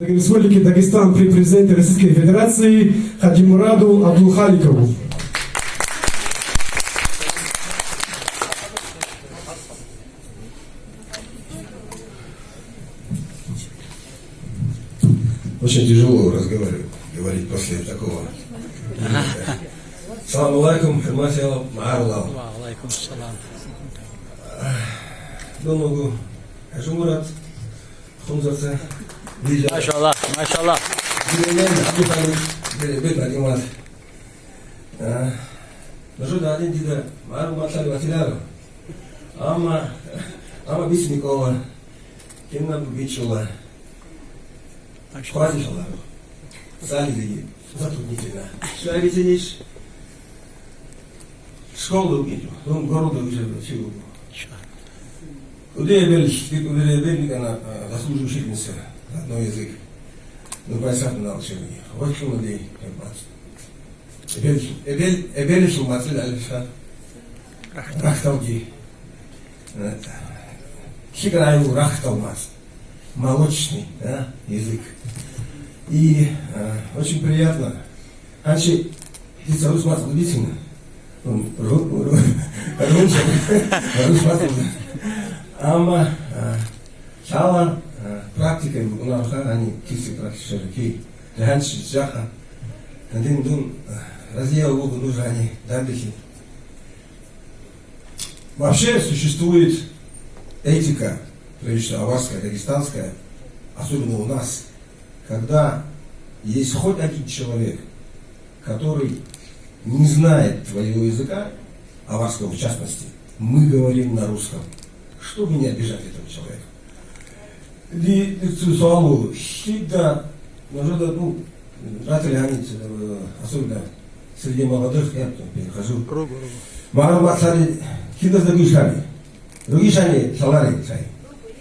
Республики Дагестан при президенте Российской Федерации Хадимураду Абдулхаликову. Очень тяжело говорить после такого. Салам алейкум, хурматилла, мa'Allah. Алейкум салам. Думаю, Хажимурат, Хунзарца, Вижа. Машаллах, машаллах. Нажу да один дида, Мару Матали Ватиляру. Ама Бисмикова, Кемна Бичула. Хватит Аллаху. Сали затруднительно. Шаритиниш. Школу увидел, города уже учил. Куда я бел, она заслужил учительница, родной язык. Ну, байсат на учебе. Вот что мы делаем. Эбели шуматли альфа. Рахталги. Хигараю рахталмас. Молочный язык. И очень приятно. Анчи, птица русмат удивительно. Ама шала практика у нас они кисы практически раньше жаха один дун разъел его нужно они дабихи. Вообще существует этика, прежде всего аварская, дагестанская, особенно у нас, когда есть хоть один человек, который не знает твоего языка, аварского в частности, мы говорим на русском, чтобы не обижать этого человека. И суалу всегда, жители границы, особенно среди молодых, я перехожу. Марам Бацари, хидас да гишани, ругишани салари чай.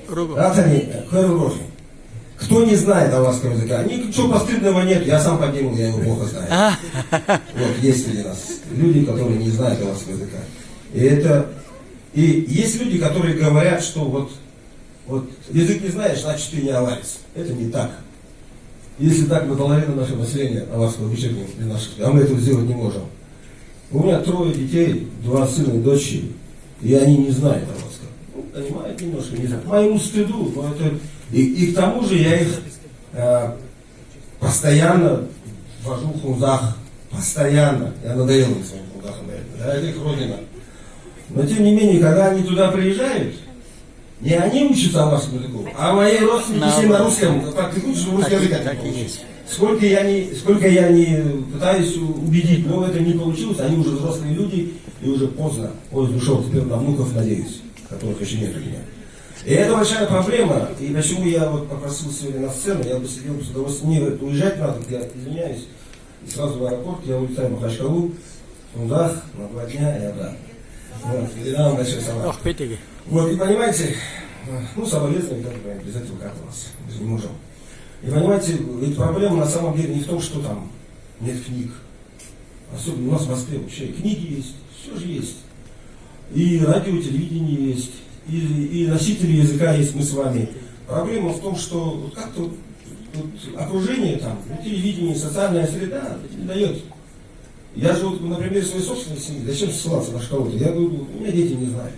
Ратани, херурожи. Кто не знает аварского языка, ничего постыдного нет, я сам подниму, я его плохо знаю. Вот есть среди нас люди, которые не знают аварского языка. И есть люди, которые говорят, что вот язык не знаешь, значит ты не аварец. Это не так. Если так, мы половина нашего населения аварского учебника, а мы этого сделать не можем. У меня 3 детей, 2 сына и дочери, и они не знают аварского. Ну, понимают немножко, не знают. К моему стыду, но это... И к тому же я их постоянно вожу в хунзах, постоянно. Я надоел им своим хунзахом, это их родина. Но тем не менее, когда они туда приезжают, не они учатся аварскому языку, а мои родственники все на русском, практикуют, что русский язык не получится. Сколько я не пытаюсь убедить, но это не получилось, они уже взрослые люди, и уже поздно. Поезд ушел, теперь на внуков надеюсь, которых еще нет у меня. И это большая проблема, и почему я вот попросил сегодня на сцену, я бы сидел с удовольствием, мне уезжать надо, я извиняюсь, и сразу в аэропорт, я улетаю в Махачкалу, в Фундах, на 2 дня и обратно. Вот, и нам большой салат. Вот, и понимаете, соболезнования, как без этого как у нас, мы же не можем. И понимаете, ведь проблема на самом деле не в том, что там нет книг. Особенно у нас в Москве вообще книги есть, все же есть. И радио, телевидение есть. И носители языка есть мы с вами. Проблема в том, что как-то окружение там, телевидение, социальная среда не дает. Я же, например, своей собственной семьи, зачем ссылаться на кого-то? Я говорю, у меня дети не знают.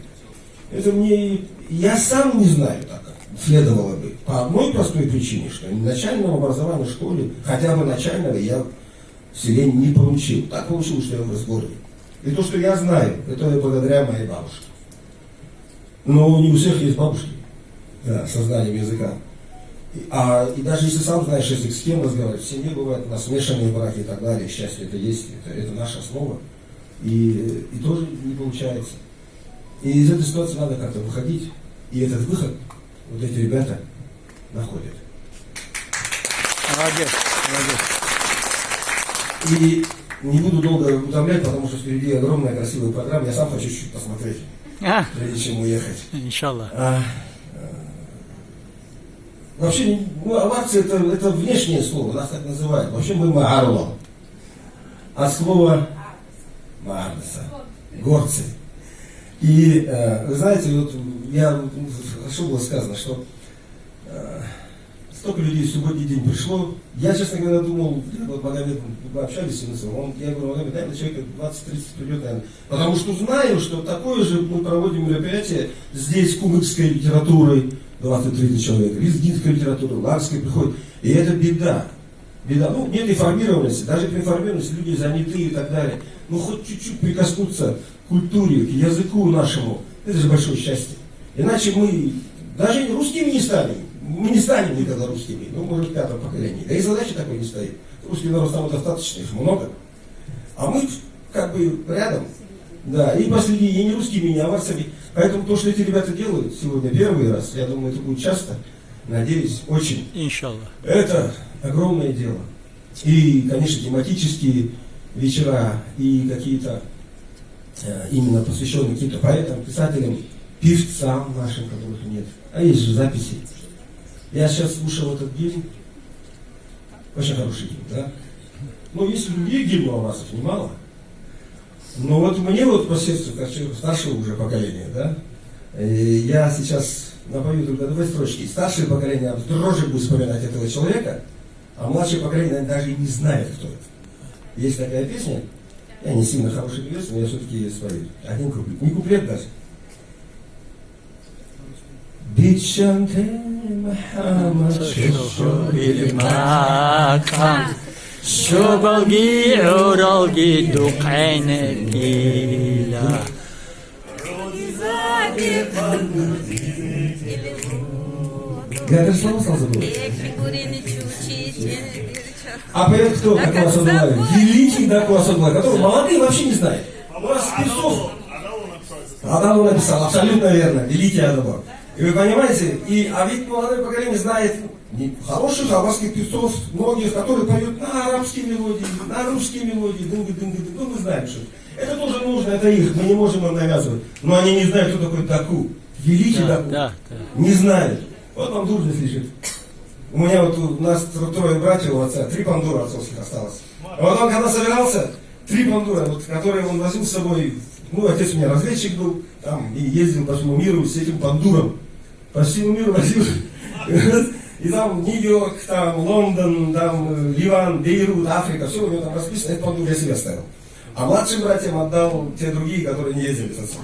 Это мне, я сам не знаю так, как следовало бы. По одной простой причине, что начального образования в школе, хотя бы начального, я в селе не получил. Так получилось, что я вырос в городе. И то, что я знаю, это благодаря моей бабушке. Но не у всех есть бабушки, со знанием языка. И даже если сам знаешь язык, с кем разговаривать, в семье бывает у нас смешанные браки и так далее, счастье это есть, это наша основа. И тоже не получается. И из этой ситуации надо как-то выходить. И этот выход вот эти ребята находят. Молодец, молодец. И не буду долго утомлять, потому что впереди огромная красивая программа. Я сам хочу чуть-чуть посмотреть, прежде чем уехать. Иншаллах. Вообще, аварцы это внешнее слово, нас так называют. Вообще мы мa'Allah. А слово мa'Arnasa, горцы. И вы знаете, вот хорошо было сказано, что столько людей в субботний день пришло. Я, честно говоря, думал, вот Магомед, мы общались с ним, я говорю, Магомед, наверное, человек 20-30 придет, наверное. Потому что знаю, что такое же мы проводим мероприятие здесь, кумыкской литературой, 20-30 человек, лезгинской литературой, ларской приходит. И это беда. Беда. Ну, нет информированности, даже при информированности люди заняты и так далее. Ну, хоть чуть-чуть прикоснуться к культуре, к языку нашему, это же большое счастье. Иначе мы даже русскими не станем. Мы не станем никогда русскими, ну, может, в пятом поколении. Да и задачи такой не стоит. Русский народ там достаточно, их много. А мы как бы рядом. Да, и последние, и не русскими, не аварцами. Поэтому то, что эти ребята делают сегодня первый раз, я думаю, это будет часто, надеюсь, очень. Иншаллах. Это огромное дело. И, конечно, тематические вечера, и какие-то именно посвященные каким-то поэтам, писателям, певцам нашим, которых нет. А есть же записи. Я сейчас слушал этот гимн. Очень хороший гимн, да? Ну, есть другие гимны у вас, немало. Но вот мне вот по сердцу, как человек старшего уже поколения, да, я сейчас напою только 2 строчки. Старшее поколение дрожи будет вспоминать этого человека, а младшее поколение даже и не знает, кто это. Есть такая песня, я не сильно хороший певец, но я все-таки ее спою. Один куплет, не куплет даже. Бичанте Махамад Шобалги уралги дукайне гила. Я даже слово сразу забыл. А поет кто? Такой Асадулай. Великий такой Асадулай, который молодые вообще не знают. У нас певцов. Адалу написал, абсолютно верно. Великий Адалу. И вы понимаете, а ведь молодое поколение знает хороших арабских певцов, многих, которые поют на арабские мелодии, на русские мелодии, дынга-дынга-дынга. Ну, мы знаем, что это тоже нужно, это их, мы не можем им навязывать. Но они не знают, кто такой Даку. Великий Даку. Да. Не знают. Вот вам должность лежит. У меня вот у нас 3 братьев у отца, 3 пандура отцовских осталось. А вот он когда собирался, 3 пандура, вот, которые он возил с собой, ну, отец у меня разведчик был, там, и ездил по всему миру с этим пандуром. По всему миру возил. И там Нью-Йорк, там Лондон, там Ливан, Бейрут, Африка, все у него там расписано, этот пандур я себе оставил. А младшим братьям отдал те другие, которые не ездили с отцом.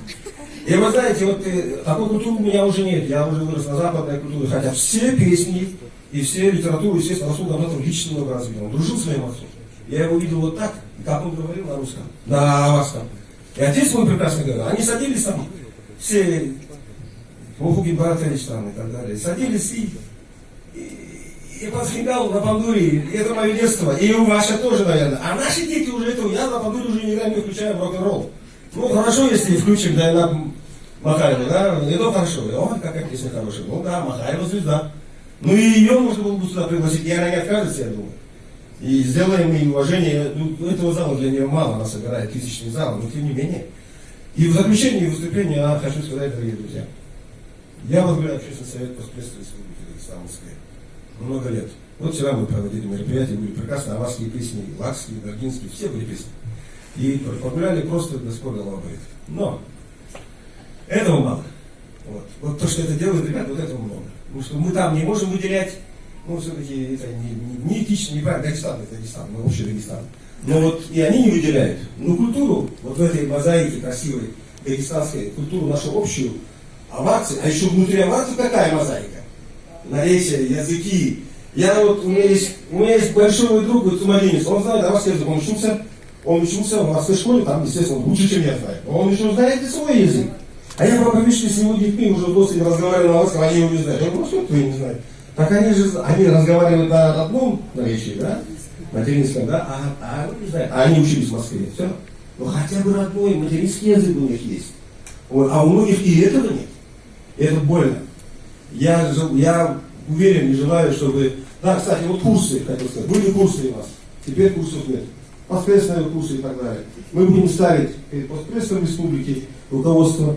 И вы знаете, вот такой культуры у меня уже нет, я уже вырос на западной культуре, хотя все песни и все литературу, естественно, Расул Гамзатов лично много раз видел, он дружил с моим отцом. Я его видел вот так, как он говорил на русском, на аварском. И отец мой прекрасно говорил, они садились там, все, Мухугин Баратович там и так далее, садились и подстригал на пандуре, и это мое детство, и у ваше тоже, наверное. А наши дети уже этого, я на пандуре уже никогда не включаю рок-н-ролл. Ну, хорошо, если включим, да, на Махаеву, да, это хорошо. Ой, какая песня хорошая. Ну да, Махаева звезда. Ну и ее можно было бы сюда пригласить, и она не откажется, я думаю. И сделаем ей уважение, ну, этого зала для нее мало, она собирает тысячный зал, но тем не менее. И в заключении выступления я хочу сказать, дорогие друзья, я возглавляю общественный совет по следствию Республики Дагестан в Москве. Много лет. Вот вчера мы проводили мероприятия, были прекрасно аварские песни, лакские, даргинские, все были песни. И погуляли просто до скорой голова болит. Но этого мало. Вот то, что это делают ребята, вот этого много. Потому что мы там не можем выделять, ну, все-таки это не этично, неправильно. Дагестан, это Дагестан, мы общий Дагестан. Но вот и они не выделяют. Но культуру, вот в этой мозаике красивой, дагестанской, культуру нашу общую, аварцы, а еще внутри аварцев какая мозаика? Наречия, языки. У меня есть большой мой друг, вот Сумалинец, он знает аварский язык, он учился в морской школе, там, естественно, лучше, чем я знаю. Но он еще знает и свой язык. А я попривычный с его детьми уже взрослыми разговариваю на аварском, они его не знают. Я говорю, что кто не знает? Так они разговаривают на родном наречии, да? Материнском, да? Не знаю. А они учились в Москве. Все. Ну хотя бы родной материнский язык у них есть. А у многих и этого нет. И это больно. Я уверен и желаю, чтобы... Да, кстати, вот курсы, хотел сказать. Были курсы у нас. Теперь курсов нет. Постпрессные курсы и так далее. Мы будем ставить перед постпрессом республики руководство,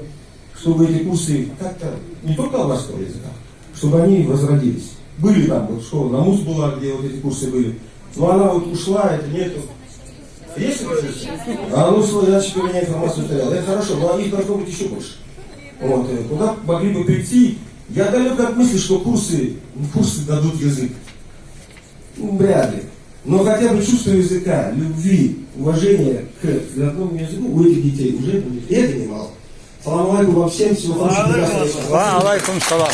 чтобы эти курсы как-то не только аварского языка, чтобы они возродились. Были там, вот школа Намус была, где вот эти курсы были. Но она вот ушла, это нету. Есть это? А ну, значит, у меня информацию стояла. Это хорошо, но их должно быть еще больше. Вот, куда могли бы прийти Я далек от мысли, что курсы дадут язык. Ну, вряд ли. Но хотя бы чувство языка, любви, уважения к родному языку у этих детей уже будет. И это немало. Салам алейкум вам всем, всего хорошего. Ва алейкум салам.